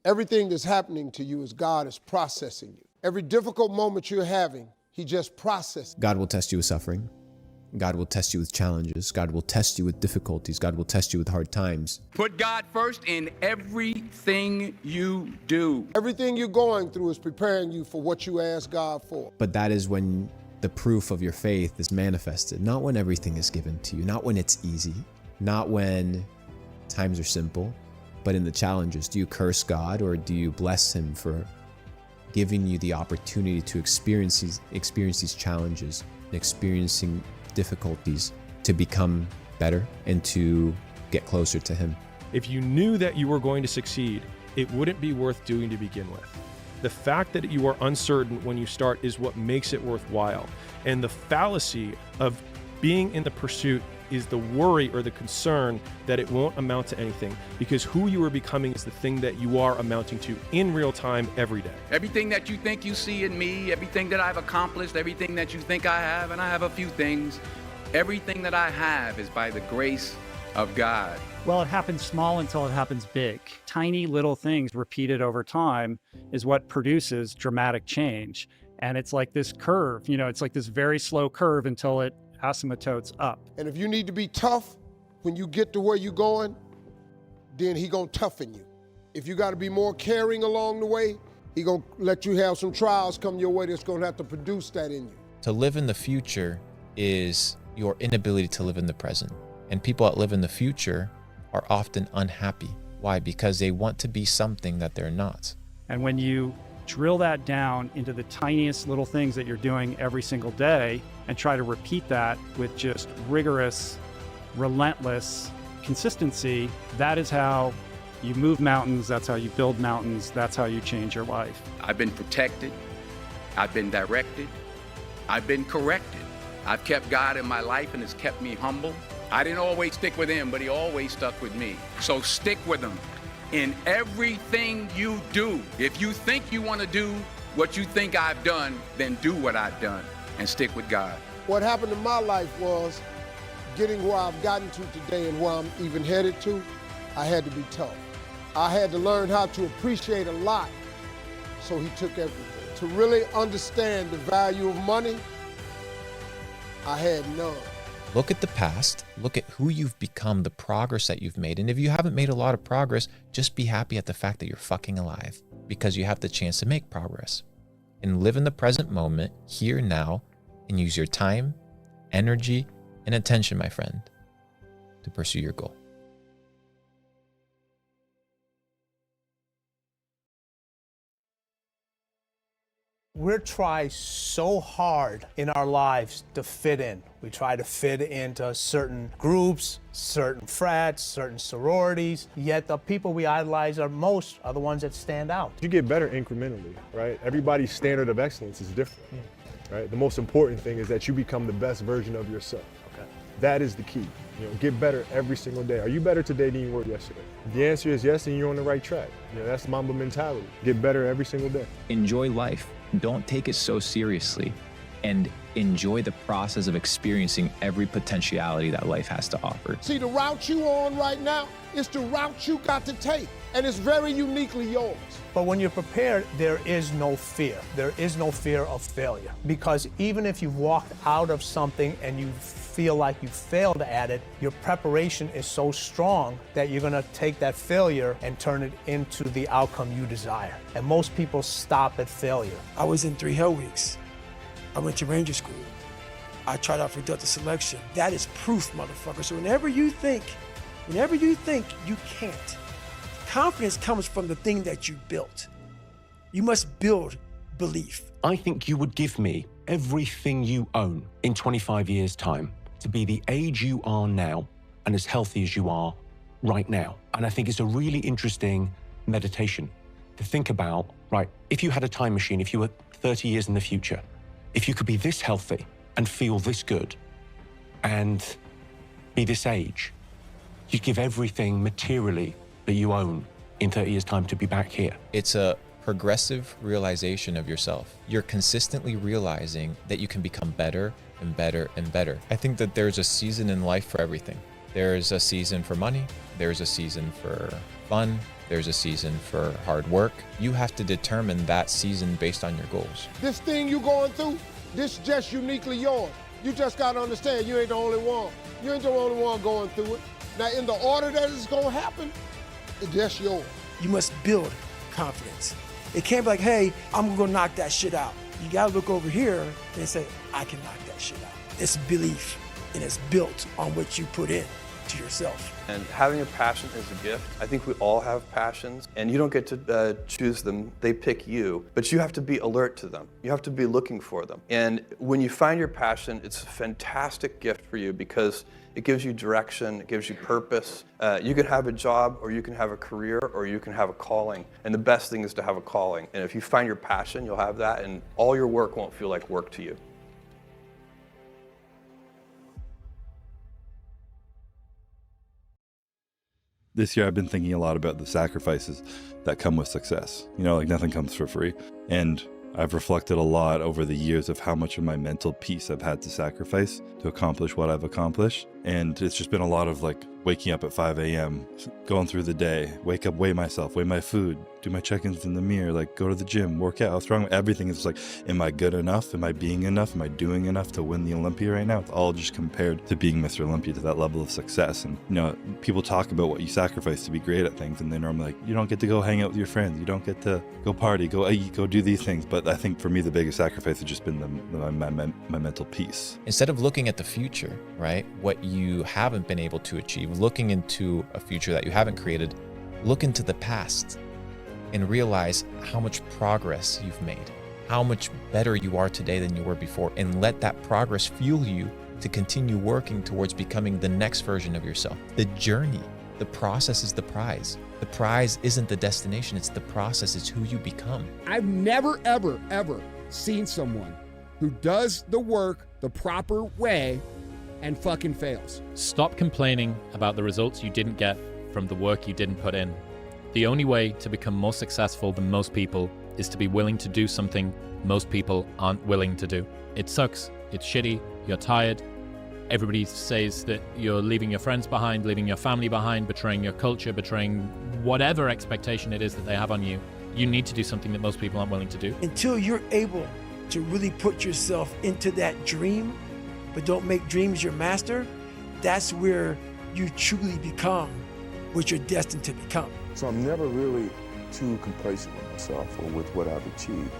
Everything that's happening to you is God is processing you. Every difficult moment you're having, he just processes. God will test you with suffering. God will test you with challenges. God will test you with difficulties. God will test you with hard times. Put God first in everything you do. Everything you're going through is preparing you for what you ask God for. But that is when the proof of your faith is manifested, not when everything is given to you, not when it's easy, not when times are simple, but in the challenges. Do you curse God or do you bless him for giving you the opportunity to experience these challenges and experiencing difficulties to become better and to get closer to him? If you knew that you were going to succeed, it wouldn't be worth doing to begin with. The fact that you are uncertain when you start is what makes it worthwhile. And the fallacy of being in the pursuit is the worry or the concern that it won't amount to anything, because who you are becoming is the thing that you are amounting to in real time every day. Everything that you think you see in me, everything that I've accomplished, everything that you think I have, and I have a few things, everything that I have is by the grace of God. Well, it happens small until it happens big. Tiny little things repeated over time is what produces dramatic change. And it's like this curve, it's like this very slow curve until it asymptotes up. And if you need to be tough when you get to where you're going, then he gonna toughen you. If you gotta be more caring along the way, he gonna let you have some trials come your way that's gonna have to produce that in you. To live in the future is your inability to live in the present. And people that live in the future are often unhappy. Why? Because they want to be something that they're not. And when you drill that down into the tiniest little things that you're doing every single day and try to repeat that with just rigorous, relentless consistency, that is how you move mountains, that's how you build mountains, that's how you change your life. I've been protected, I've been directed, I've been corrected. I've kept God in my life and it's kept me humble. I didn't always stick with him, but he always stuck with me. So stick with him in everything you do. If you think you want to do what you think I've done, then do what I've done and stick with God. What happened in my life was getting where I've gotten to today and where I'm even headed to, I had to be tough. I had to learn how to appreciate a lot, so he took everything. To really understand the value of money, I had none. Look at the past, look at who you've become, the progress that you've made. And if you haven't made a lot of progress, just be happy at the fact that you're fucking alive, because you have the chance to make progress. And live in the present moment, here, now, and use your time, energy, and attention, my friend, to pursue your goal. We try so hard in our lives to fit in. We try to fit into certain groups, certain frats, certain sororities, yet the people we idolize are the ones that stand out. You get better incrementally, right? Everybody's standard of excellence is different, right? The most important thing is that you become the best version of yourself. Okay. That is the key. Get better every single day. Are you better today than you were yesterday? If the answer is yes, then you're on the right track. That's Mamba mentality. Get better every single day. Enjoy life. Don't take it so seriously, and enjoy the process of experiencing every potentiality that life has to offer. See, the route you on right now is the route you got to take, and it's very uniquely yours. But when you're prepared, there is no fear. There is no fear of failure. Because even if you've walked out of something and you feel like you failed at it, your preparation is so strong that you're gonna take that failure and turn it into the outcome you desire. And most people stop at failure. I was in 3 Hell Weeks. I went to Ranger School. I tried out for Delta Selection. That is proof, motherfucker. So whenever you think you can't, confidence comes from the thing that you built. You must build belief. I think you would give me everything you own in 25 years' time to be the age you are now and as healthy as you are right now. And I think it's a really interesting meditation to think about, right, if you had a time machine, if you were 30 years in the future, if you could be this healthy and feel this good and be this age, you'd give everything materially that you own in 30 years' time to be back here. It's a progressive realization of yourself. You're consistently realizing that you can become better and better and better. I think that there's a season in life for everything. There's a season for money, there's a season for fun, There's a season for hard work. You have to determine that season based on your goals. This thing you going through, this just uniquely yours. You just gotta understand you ain't the only one. You ain't the only one going through it. Now in the order that it's gonna happen, it's just yours. You must build confidence. It can't be like, hey, I'm gonna go knock that shit out. You gotta look over here and say, I can knock that shit out. It's belief, and it's built on what you put in to yourself. And having a passion is a gift. I think we all have passions, and you don't get to choose them. They pick you, but you have to be alert to them. You have to be looking for them. And when you find your passion, it's a fantastic gift for you because it gives you direction, it gives you purpose. You can have a job, or you can have a career, or you can have a calling. And the best thing is to have a calling. And if you find your passion, you'll have that, and all your work won't feel like work to you. This year I've been thinking a lot about the sacrifices that come with success. You know, like nothing comes for free. And I've reflected a lot over the years of how much of my mental peace I've had to sacrifice to accomplish what I've accomplished. And it's just been a lot of like waking up at 5 a.m., going through the day, wake up, weigh myself, weigh my food, do my check-ins in the mirror, like go to the gym, work out, what's wrong? Everything is like, am I good enough? Am I being enough? Am I doing enough to win the Olympia right now? It's all just compared to being Mr. Olympia, to that level of success. And, you know, people talk about what you sacrifice to be great at things, and they're normally like, you don't get to go hang out with your friends. You don't get to go party, go eat, go do these things. But I think for me, the biggest sacrifice has just been my mental peace. Instead of looking at the future, right, what you haven't been able to achieve, looking into a future that you haven't created, look into the past and realize how much progress you've made, how much better you are today than you were before, and let that progress fuel you to continue working towards becoming the next version of yourself. The journey, the process is the prize. The prize isn't the destination, it's the process, it's who you become. I've never, ever, ever seen someone who does the work the proper way and fucking fails. Stop complaining about the results you didn't get from the work you didn't put in. The only way to become more successful than most people is to be willing to do something most people aren't willing to do. It sucks, it's shitty, you're tired. Everybody says that you're leaving your friends behind, leaving your family behind, betraying your culture, betraying whatever expectation it is that they have on you. You need to do something that most people aren't willing to do. Until you're able to really put yourself into that dream, but don't make dreams your master, that's where you truly become what you're destined to become. So I'm never really too complacent with myself or with what I've achieved.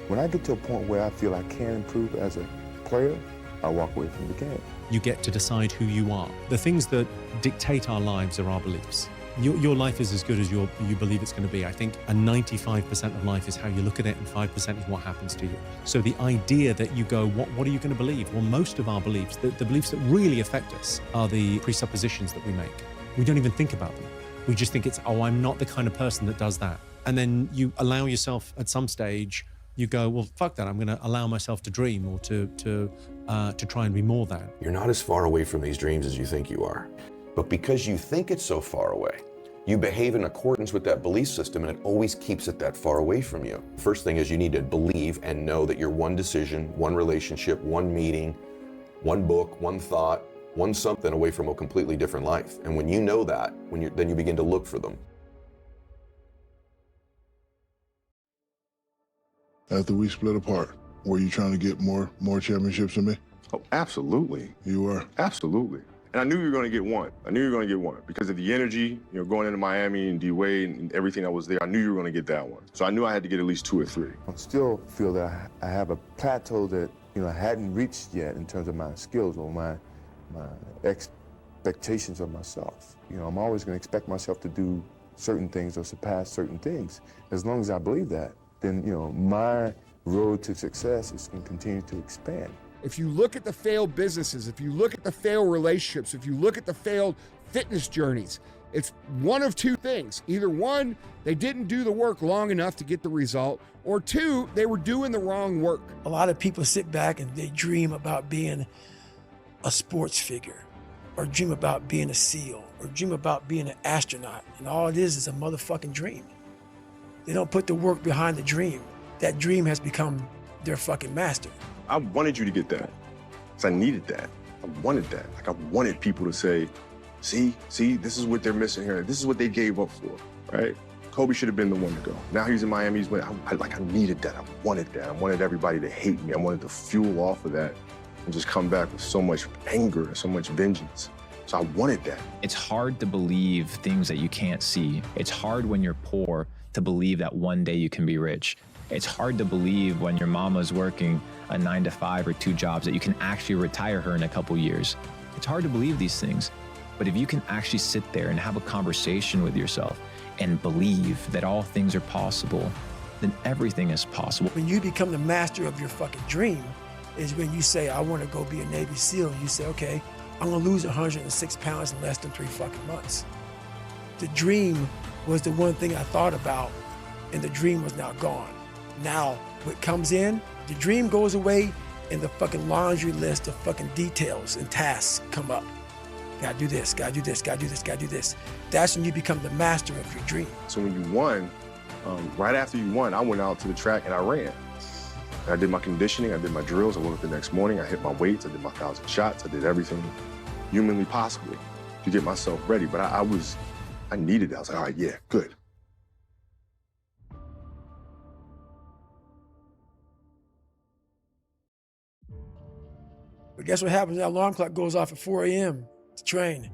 When I get to a point where I feel I can improve as a player, I walk away from the game. You get to decide who you are. The things that dictate our lives are our beliefs. Your life is as good as you believe it's going to be. I think a 95% of life is how you look at it, and 5% is what happens to you. So the idea that you go, what are you going to believe? Well, most of our beliefs, the beliefs that really affect us, are the presuppositions that we make. We don't even think about them. We just think it's, oh, I'm not the kind of person that does that. And then you allow yourself at some stage, you go, well, fuck that. I'm going to allow myself to dream or to try and be more than. You're not as far away from these dreams as you think you are. But because you think it's so far away, you behave in accordance with that belief system, and it always keeps it that far away from you. First thing is you need to believe and know that you're one decision, one relationship, one meeting, one book, one thought, one something away from a completely different life. And when you know that, then you begin to look for them. After we split apart, were you trying to get more championships than me? Oh, absolutely. You were? Absolutely. And I knew you were going to get one. I knew you were going to get one because of the energy, going into Miami and D-Wade and everything that was there. I knew you were going to get that one. So I knew I had to get at least 2 or 3. I still feel that I have a plateau that, I hadn't reached yet in terms of my skills or my expectations of myself. I'm always going to expect myself to do certain things or surpass certain things. As long as I believe that, then, my road to success is going to continue to expand. If you look at the failed businesses, if you look at the failed relationships, if you look at the failed fitness journeys, it's one of 2 things. Either 1, they didn't do the work long enough to get the result, or 2, they were doing the wrong work. A lot of people sit back and they dream about being a sports figure, or dream about being a SEAL, or dream about being an astronaut, and all it is a motherfucking dream. They don't put the work behind the dream. That dream has become their fucking master. I wanted you to get that, because I needed that. I wanted that. Like, I wanted people to say, see, this is what they're missing here. This is what they gave up for, right? Kobe should have been the one to go. Now he's in Miami. He's winning. I needed that. I wanted that. I wanted everybody to hate me. I wanted to fuel off of that and just come back with so much anger and so much vengeance. So I wanted that. It's hard to believe things that you can't see. It's hard when you're poor to believe that one day you can be rich. It's hard to believe when your mama's working a 9-to-5 or 2 jobs that you can actually retire her in a couple years. It's hard to believe these things. But if you can actually sit there and have a conversation with yourself and believe that all things are possible, then everything is possible. When you become the master of your fucking dream is when you say, I want to go be a Navy SEAL. And you say, okay, I'm gonna lose 106 pounds in less than 3 fucking months. The dream was the one thing I thought about, and the dream was now gone. Now, what comes in, the dream goes away, and the fucking laundry list of fucking details and tasks come up. Gotta do this, gotta do this, gotta do this, gotta do this. That's when you become the master of your dream. So when you won, right after you won, I went out to the track and I ran. I did my conditioning, I did my drills. I woke up the next morning, I hit my weights, I did my 1,000 shots, I did everything humanly possible to get myself ready. But I needed that. I was like, all right, yeah, good. But guess what happens? That alarm clock goes off at 4 a.m. to train.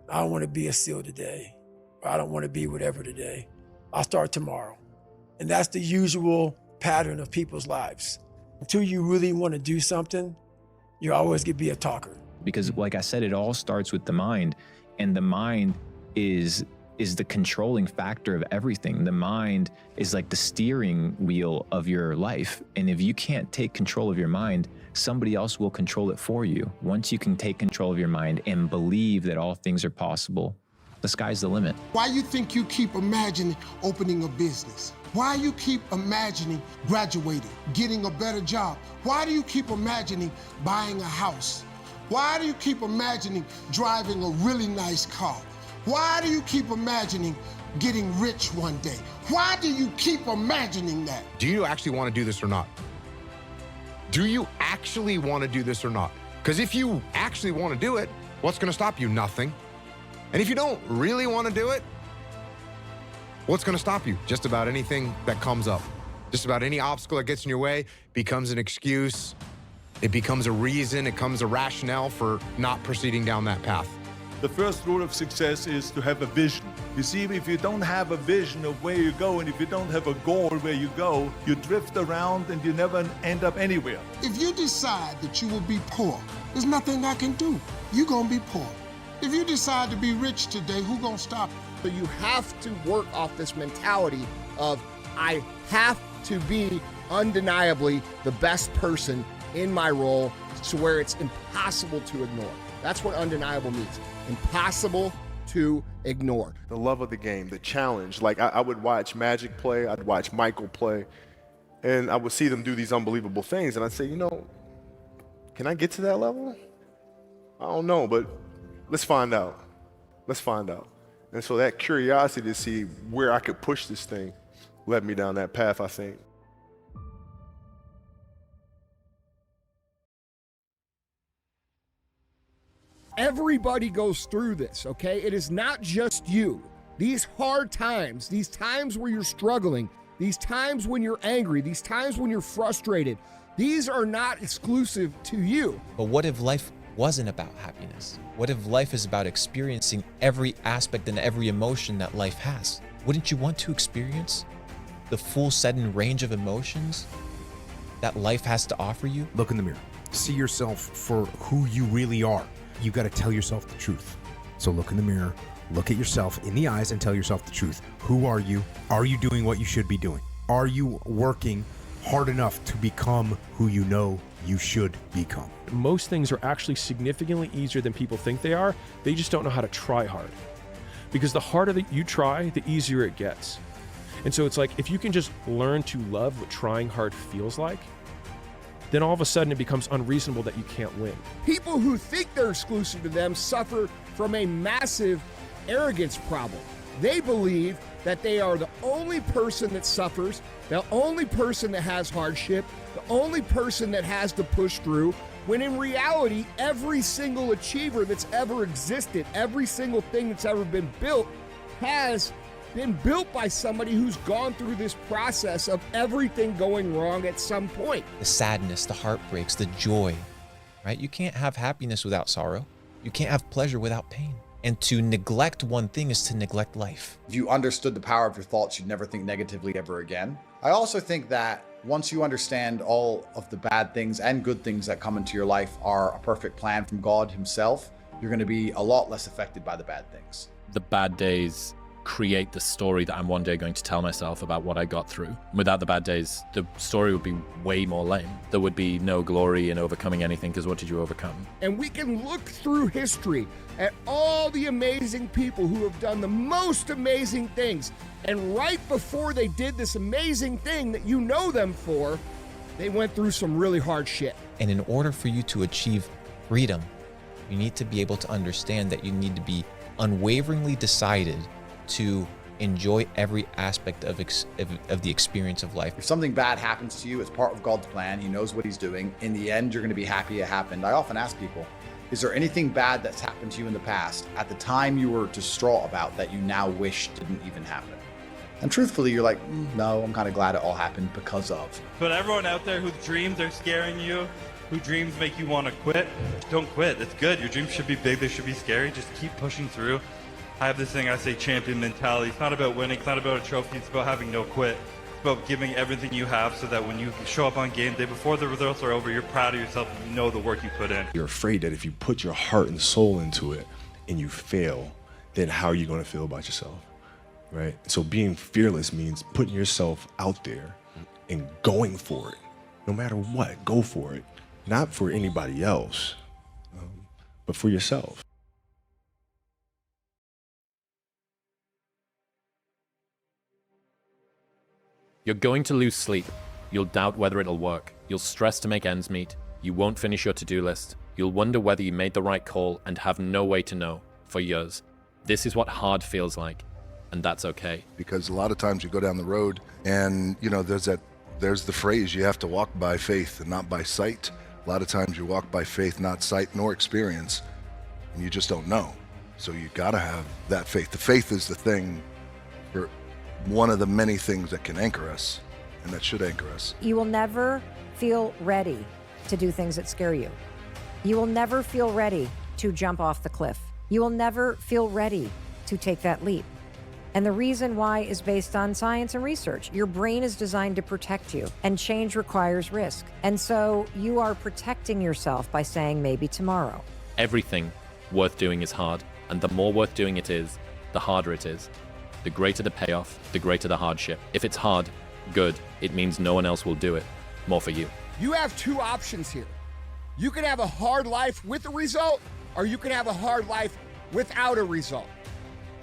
I don't want to be a SEAL today. Or I don't want to be whatever today. I'll start tomorrow. And that's the usual pattern of people's lives. Until you really want to do something, you're always going to be a talker. Because like I said, it all starts with the mind, and the mind is the controlling factor of everything. The mind is like the steering wheel of your life. And if you can't take control of your mind, somebody else will control it for you. Once you can take control of your mind and believe that all things are possible, the sky's the limit. Why you think you keep imagining opening a business? Why you keep imagining graduating, getting a better job? Why do you keep imagining buying a house? Why do you keep imagining driving a really nice car? Why do you keep imagining getting rich one day? Why do you keep imagining that? Do you actually want to do this or not? Do you actually want to do this or not? Because if you actually want to do it, what's going to stop you? Nothing. And if you don't really want to do it, what's going to stop you? Just about anything that comes up. Just about any obstacle that gets in your way becomes an excuse. It becomes a reason. It becomes a rationale for not proceeding down that path. The first rule of success is to have a vision. You see, if you don't have a vision of where you go, and if you don't have a goal where you go, you drift around and you never end up anywhere. If you decide that you will be poor, there's nothing I can do. You're gonna be poor. If you decide to be rich today, who gonna stop you? So you have to work off this mentality of, I have to be undeniably the best person in my role to where it's impossible to ignore. That's what undeniable means. Impossible to ignore. The love of the game, the challenge. Like I would watch Magic play, I'd watch Michael play, and I would see them do these unbelievable things, and I'd say, you know, can I get to that level? I don't know, but let's find out. Let's find out. And so that curiosity to see where I could push this thing led me down that path, I think. Everybody goes through this, okay? It is not just you. These hard times, these times where you're struggling, these times when you're angry, these times when you're frustrated, these are not exclusive to you. But what if life wasn't about happiness? What if life is about experiencing every aspect and every emotion that life has? Wouldn't you want to experience the full set and range of emotions that life has to offer you? Look in the mirror. See yourself for who you really are. You got to tell yourself the truth. So look in the mirror, look at yourself in the eyes and tell yourself the truth. Who are you? Are you doing what you should be doing? Are you working hard enough to become who you know you should become? Most things are actually significantly easier than people think they are. They just don't know how to try hard. Because the harder that you try, the easier it gets. And so it's like, if you can just learn to love what trying hard feels like, then all of a sudden it becomes unreasonable that you can't win. People who think they're exclusive to them suffer from a massive arrogance problem. They believe that they are the only person that suffers, the only person that has hardship, the only person that has to push through, when in reality, every single achiever that's ever existed, every single thing that's ever been built has been built by somebody who's gone through this process of everything going wrong at some point. The sadness, the heartbreaks, the joy, right? You can't have happiness without sorrow. You can't have pleasure without pain. And to neglect one thing is to neglect life. If you understood the power of your thoughts, you'd never think negatively ever again. I also think that once you understand all of the bad things and good things that come into your life are a perfect plan from God himself, you're going to be a lot less affected by the bad things. The bad days create the story that I'm one day going to tell myself about what I got through. Without the bad days, the story would be way more lame. There would be no glory in overcoming anything, because what did you overcome? And we can look through history at all the amazing people who have done the most amazing things. And right before they did this amazing thing that you know them for, they went through some really hard shit. And in order for you to achieve freedom, you need to be able to understand that you need to be unwaveringly decided to enjoy every aspect of the experience of life. If something bad happens to you, it's part of God's plan. He knows what he's doing. In the end, you're going to be happy it happened. I often ask people, is there anything bad that's happened to you in the past at the time you were distraught about that you now wish didn't even happen? And truthfully, you're like, no, I'm kind of glad it all happened because of. But everyone out there whose dreams are scaring you, who dreams make you want to quit, don't quit. It's good. Your dreams should be big. They should be scary. Just keep pushing through. I have this thing I say, champion mentality. It's not about winning. It's not about a trophy. It's about having no quit. It's about giving everything you have so that when you show up on game day, before the results are over, you're proud of yourself and you know the work you put in. You're afraid that if you put your heart and soul into it and you fail, then how are you going to feel about yourself, right? So being fearless means putting yourself out there and going for it. No matter what, go for it. Not for anybody else, but for yourself. You're going to lose sleep. You'll doubt whether it'll work. You'll stress to make ends meet. You won't finish your to-do list. You'll wonder whether you made the right call and have no way to know for years. This is what hard feels like, and that's okay. Because a lot of times you go down the road and, you know, there's the phrase, you have to walk by faith and not by sight. A lot of times you walk by faith, not sight nor experience, and you just don't know. So you gotta have that faith. The faith is the thing, for one of the many things that can anchor us and that should anchor us. You will never feel ready to do things that scare you. You will never feel ready to jump off the cliff. You will never feel ready to take that leap. And the reason why is based on science and research. Your brain is designed to protect you, and change requires risk. And so you are protecting yourself by saying maybe tomorrow. Everything worth doing is hard, and the more worth doing it is, the harder it is. The greater the payoff, the greater the hardship. If it's hard, good. It means no one else will do it. More for you. You have two options here. You can have a hard life with a result, or you can have a hard life without a result.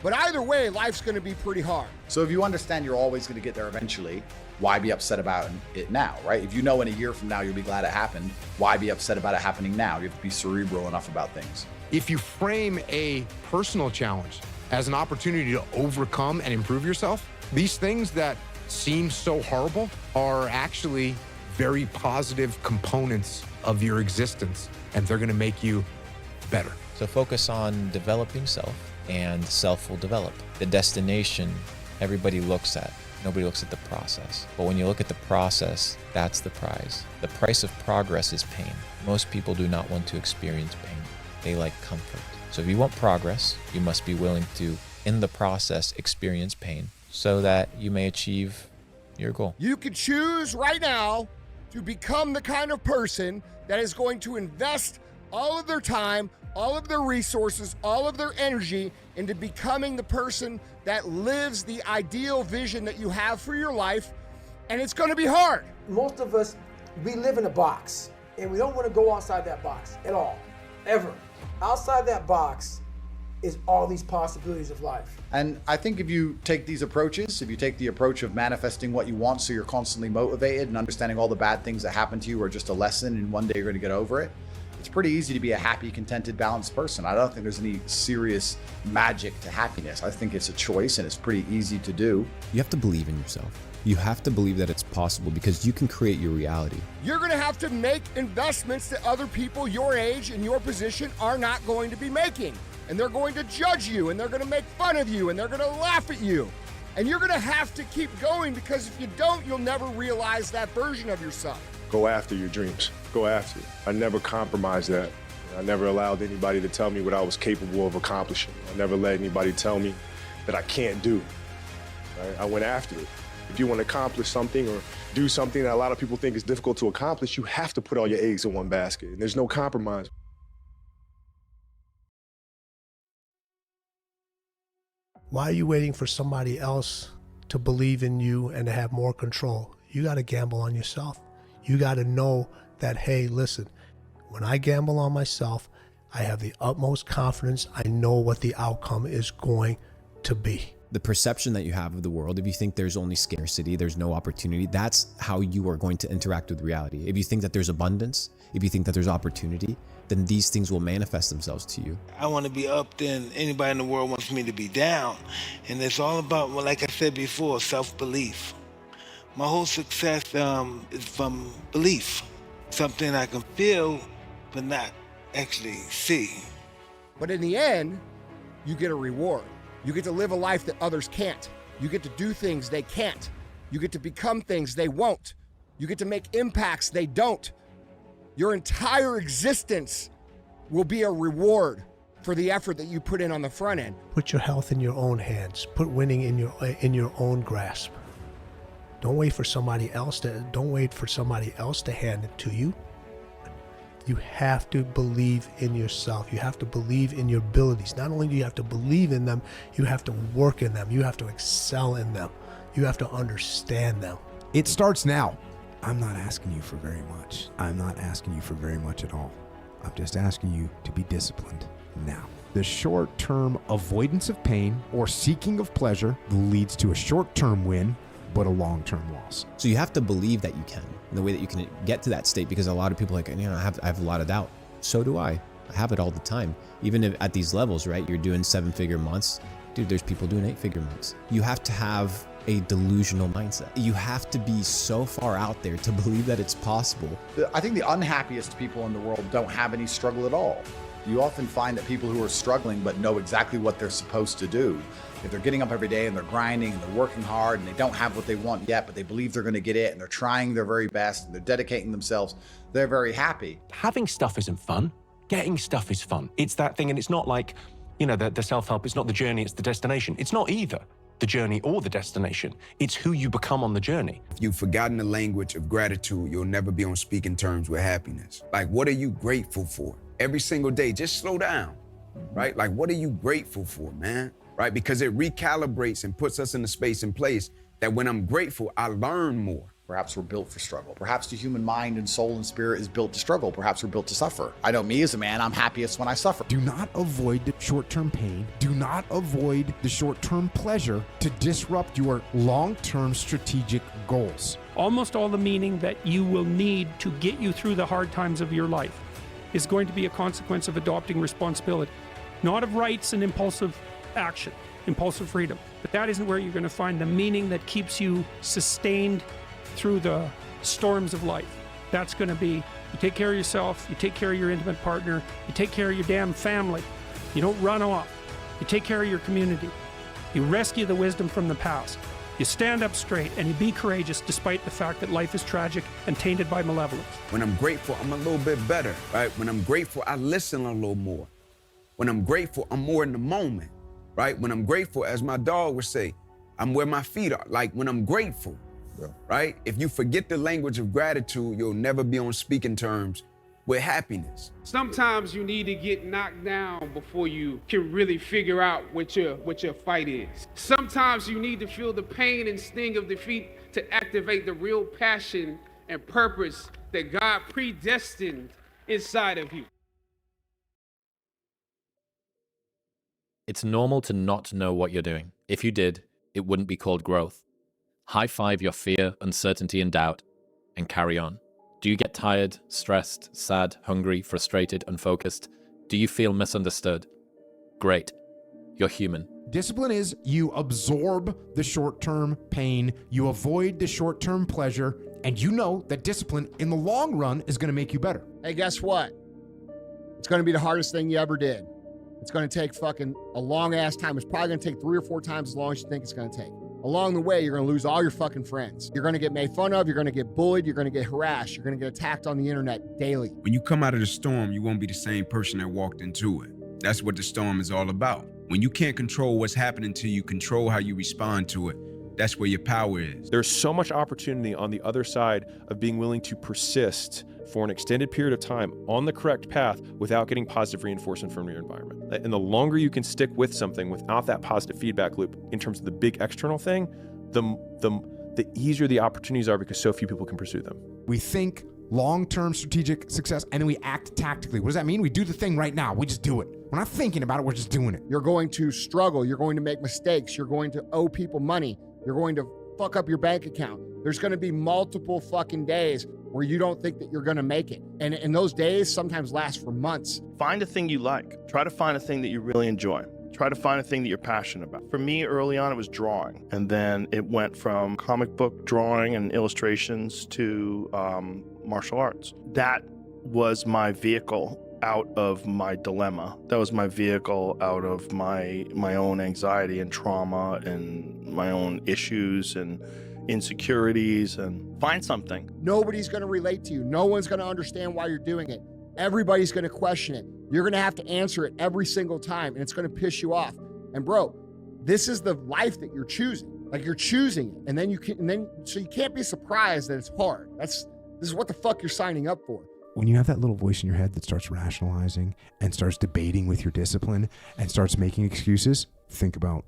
But either way, life's going to be pretty hard. So if you understand you're always going to get there eventually, why be upset about it now, right? If you know in a year from now you'll be glad it happened, why be upset about it happening now? You have to be cerebral enough about things. If you frame a personal challenge as an opportunity to overcome and improve yourself, these things that seem so horrible are actually very positive components of your existence, and they're going to make you better. So focus on developing self, and self will develop. The destination, everybody looks at. Nobody looks at the process. But when you look at the process, that's the prize. The price of progress is pain. Most people do not want to experience pain. They like comfort. So if you want progress, you must be willing to, in the process, experience pain so that you may achieve your goal. You can choose right now to become the kind of person that is going to invest all of their time, all of their resources, all of their energy into becoming the person that lives the ideal vision that you have for your life, and it's going to be hard. Most of us, we live in a box, and we don't want to go outside that box at all, ever. Outside that box is all these possibilities of life. And I think if you take these approaches, if you take the approach of manifesting what you want so you're constantly motivated and understanding all the bad things that happen to you are just a lesson and one day you're going to get over it, it's pretty easy to be a happy, contented, balanced person. I don't think there's any serious magic to happiness. I think it's a choice and it's pretty easy to do. You have to believe in yourself. You have to believe that it's possible because you can create your reality. You're going to have to make investments that other people your age and your position are not going to be making. And they're going to judge you, and they're going to make fun of you, and they're going to laugh at you. And you're gonna have to keep going, because if you don't, you'll never realize that version of yourself. Go after your dreams. Go after it. I never compromised that. I never allowed anybody to tell me what I was capable of accomplishing. I never let anybody tell me that I can't do. Right? I went after it. If you want to accomplish something or do something that a lot of people think is difficult to accomplish, you have to put all your eggs in one basket, and there's no compromise. Why are you waiting for somebody else to believe in you and to have more control? You got to gamble on yourself. You got to know that, hey, listen, when I gamble on myself, I have the utmost confidence. I know what the outcome is going to be. The perception that you have of the world, if you think there's only scarcity, there's no opportunity, that's how you are going to interact with reality. If you think that there's abundance, if you think that there's opportunity, then these things will manifest themselves to you. I want to be up, then anybody in the world wants me to be down. And it's all about, well, like I said before, self-belief. My whole success is from belief. Something I can feel, but not actually see. But in the end, you get a reward. You get to live a life that others can't. You get to do things they can't. You get to become things they won't. You get to make impacts they don't. Your entire existence will be a reward for the effort that you put in on the front end. Put your health in your own hands. Put winning in your own grasp. Don't wait for somebody else to hand it to you. You have to believe in yourself. You have to believe in your abilities. Not only do you have to believe in them, you have to work in them. You have to excel in them. You have to understand them. It starts now. I'm not asking you for very much. I'm not asking you for very much at all. I'm just asking you to be disciplined now. The short-term avoidance of pain or seeking of pleasure leads to a short-term win, but a long-term loss. So you have to believe that you can, in the way that you can get to that state, because a lot of people are like, I have a lot of doubt. So do I. I have it all the time. Even if at these levels, right? You're doing 7-figure months. Dude, there's people doing 8-figure months. You have to have a delusional mindset. You have to be so far out there to believe that it's possible. I think the unhappiest people in the world don't have any struggle at all. You often find that people who are struggling but know exactly what they're supposed to do, if they're getting up every day and they're grinding and they're working hard and they don't have what they want yet, but they believe they're going to get it and they're trying their very best and they're dedicating themselves, they're very happy. Having stuff isn't fun. Getting stuff is fun. It's that thing, and it's not like, the self-help, it's not the journey, it's the destination. It's not either the journey or the destination. It's who you become on the journey. If you've forgotten the language of gratitude, you'll never be on speaking terms with happiness. Like, what are you grateful for? Every single day, just slow down, right? Like, what are you grateful for, man? Right? Because it recalibrates and puts us in the space and place that when I'm grateful, I learn more. Perhaps we're built for struggle. Perhaps the human mind and soul and spirit is built to struggle. Perhaps we're built to suffer. I know me as a man, I'm happiest when I suffer. Do not avoid the short-term pain. Do not avoid the short-term pleasure to disrupt your long-term strategic goals. Almost all the meaning that you will need to get you through the hard times of your life is going to be a consequence of adopting responsibility, not of rights and impulsive action, impulsive freedom. But that isn't where you're going to find the meaning that keeps you sustained through the storms of life. That's going to be, you take care of yourself, you take care of your intimate partner, you take care of your damn family. You don't run off. You take care of your community. You rescue the wisdom from the past. You stand up straight and you be courageous despite the fact that life is tragic and tainted by malevolence. When I'm grateful, I'm a little bit better, right? When I'm grateful, I listen a little more. When I'm grateful, I'm more in the moment, right? When I'm grateful, as my dog would say, I'm where my feet are. Like, when I'm grateful, right? If you forget the language of gratitude, you'll never be on speaking terms with happiness. Sometimes you need to get knocked down before you can really figure out what your fight is. Sometimes you need to feel the pain and sting of defeat to activate the real passion and purpose that God predestined inside of you. It's normal to not know what you're doing. If you did, it wouldn't be called growth. High five your fear, uncertainty, and doubt, and carry on. Do you get tired, stressed, sad, hungry, frustrated, unfocused? Do you feel misunderstood? Great. You're human. Discipline is you absorb the short-term pain, you avoid the short-term pleasure, and you know that discipline in the long run is going to make you better. Hey, guess what? It's going to be the hardest thing you ever did. It's going to take fucking a long ass time. It's probably going to take 3 or 4 times as long as you think it's going to take. Along the way, you're going to lose all your fucking friends. You're going to get made fun of. You're going to get bullied. You're going to get harassed. You're going to get attacked on the internet daily. When you come out of the storm, you won't be the same person that walked into it. That's what the storm is all about. When you can't control what's happening to you, control how you respond to it. That's where your power is. There's so much opportunity on the other side of being willing to persist for an extended period of time on the correct path without getting positive reinforcement from your environment. And the longer you can stick with something without that positive feedback loop in terms of the big external thing, the easier the opportunities are because so few people can pursue them. We think long-term strategic success, and then we act tactically. What does that mean? We do the thing right now. We just do it. We're not thinking about it. We're just doing it. You're going to struggle. You're going to make mistakes. You're going to owe people money. You're going to fuck up your bank account. There's going to be multiple fucking days where you don't think that you're going to make it. And those days sometimes last for months. Find a thing you like. Try to find a thing that you really enjoy. Try to find a thing that you're passionate about. For me, early on, it was drawing. And then it went from comic book drawing and illustrations to martial arts. That was my vehicle out of my dilemma. That was my vehicle out of my own anxiety and trauma and my own issues and insecurities, and find something. Nobody's going to relate to you. No one's going to understand why you're doing it. Everybody's going to question it. You're going to have to answer it every single time, and it's going to piss you off. And bro, this is the life that you're choosing. Like, you're choosing it, and then so you can't be surprised that it's hard. This is what the fuck you're signing up for. When you have that little voice in your head that starts rationalizing and starts debating with your discipline and starts making excuses, think about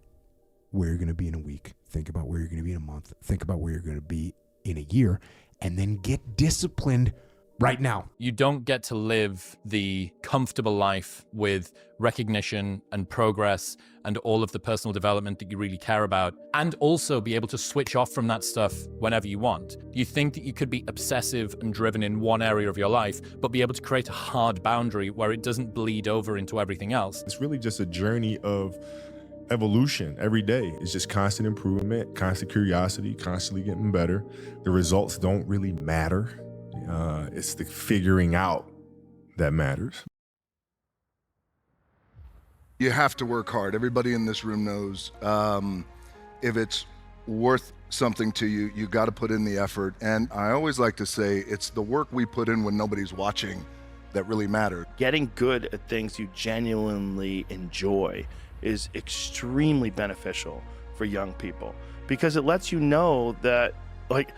where you're going to be in a week. Think about where you're going to be in a month. Think about where you're going to be in a year, and then get disciplined right now. You don't get to live the comfortable life with recognition and progress and all of the personal development that you really care about, and also be able to switch off from that stuff whenever you want. You think that you could be obsessive and driven in one area of your life, but be able to create a hard boundary where it doesn't bleed over into everything else. It's really just a journey of evolution. Every day is just constant improvement, constant curiosity, constantly getting better. The results don't really matter. It's the figuring out that matters. You have to work hard. Everybody in this room knows if it's worth something to you, you got to put in the effort. And I always like to say it's the work we put in when nobody's watching that really matters. Getting good at things you genuinely enjoy is extremely beneficial for young people, because it lets you know that, like,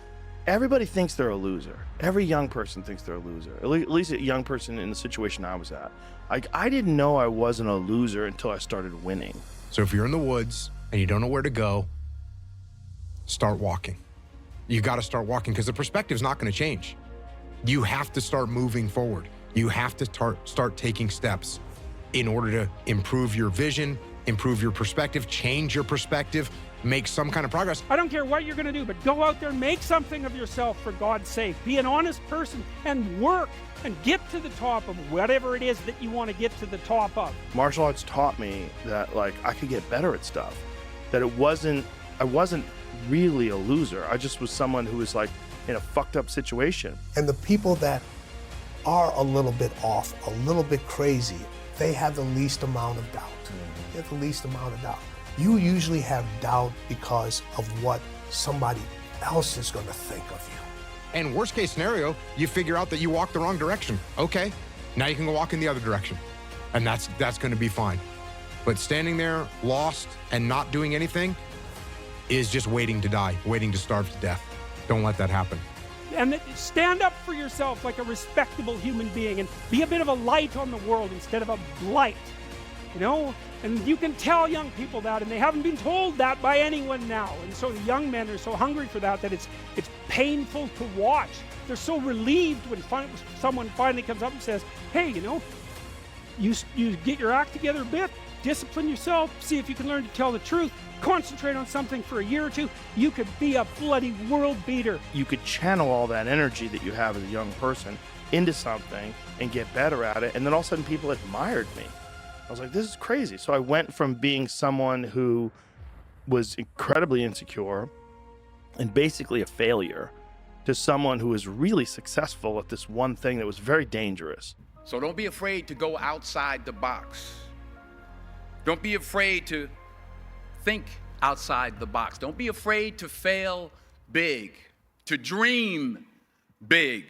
everybody thinks they're a loser. Every young person thinks they're a loser. At least a young person in the situation I was at. Like, I didn't know I wasn't a loser until I started winning. So if you're in the woods and you don't know where to go, start walking. You got to start walking, because the perspective's not going to change. You have to start moving forward. You have to start taking steps in order to improve your vision, improve your perspective, change your perspective, make some kind of progress. I don't care what you're going to do, but go out there and make something of yourself, for God's sake. Be an honest person and work and get to the top of whatever it is that you want to get to the top of. Martial arts taught me that, like, I could get better at stuff. That I wasn't really a loser. I just was someone who was, like, in a fucked up situation. And the people that are a little bit off, a little bit crazy, they have the least amount of doubt. They have the least amount of doubt. You usually have doubt because of what somebody else is going to think of you. And worst case scenario, you figure out that you walked the wrong direction. Okay, now you can go walk in the other direction. And that's going to be fine. But standing there lost and not doing anything is just waiting to die, waiting to starve to death. Don't let that happen. And stand up for yourself like a respectable human being and be a bit of a light on the world instead of a blight, you know? And you can tell young people that, and they haven't been told that by anyone now. And so the young men are so hungry for that it's painful to watch. They're so relieved when someone finally comes up and says, hey, you know, you get your act together a bit, discipline yourself, see if you can learn to tell the truth, concentrate on something for a year or two, you could be a bloody world beater. You could channel all that energy that you have as a young person into something and get better at it, and then all of a sudden people admired me. I was like, this is crazy. So I went from being someone who was incredibly insecure and basically a failure to someone who was really successful at this one thing that was very dangerous. So don't be afraid to go outside the box. Don't be afraid to think outside the box. Don't be afraid to fail big, to dream big.